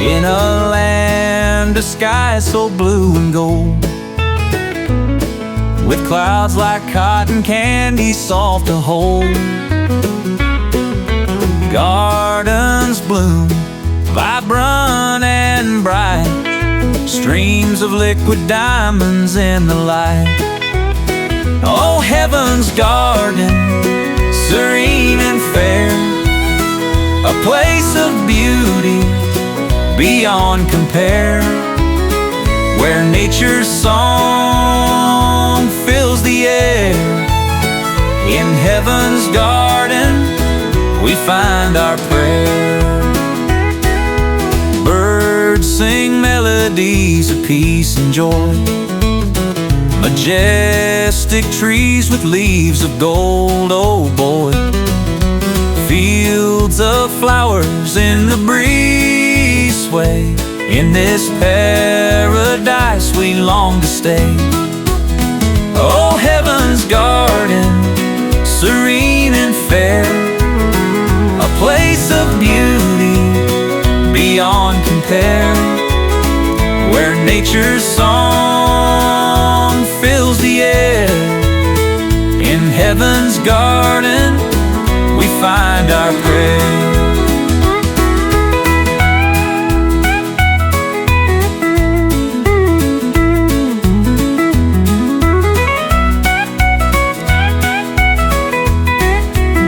in a land of skies so blue and gold, with clouds like cotton candy soft to hold. Gardens bloom, vibrant and bright, streams of liquid diamonds in the light. Oh, heaven's garden, serene and fair, a place of beauty beyond compare, where nature's song fills the air. In heaven's garden we find our prayer. Birds sing melodies of peace and joy, majestic trees with leaves of gold, oh boy. Fields of flowers in the breeze sway, in this paradise we long to stay. Oh, heaven's garden, serene and fair, a place of beauty beyond compare, where nature's song fills the air. In heaven's garden we find our prayer.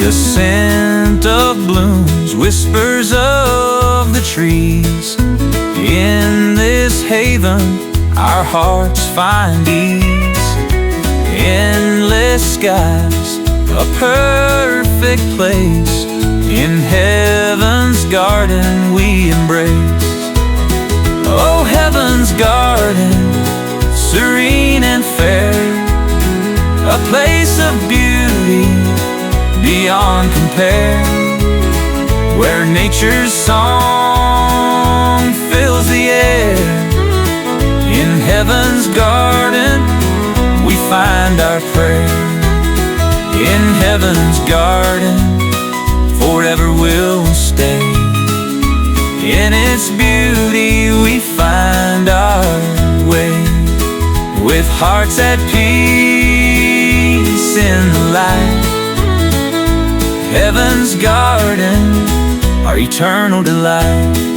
The scent of blooms, whispers of the trees, in this haven our hearts find ease. Endless skies, a perfect place, in heaven's garden we embrace. Oh, heaven's garden, serene and fair, a place of beauty beyond compare, where nature's song fills the air. In heaven's garden we find our prayer. In heaven's garden forever we'll stay. In its beauty we find our way, with hearts at peace in the light. Heaven's garden, our eternal delight.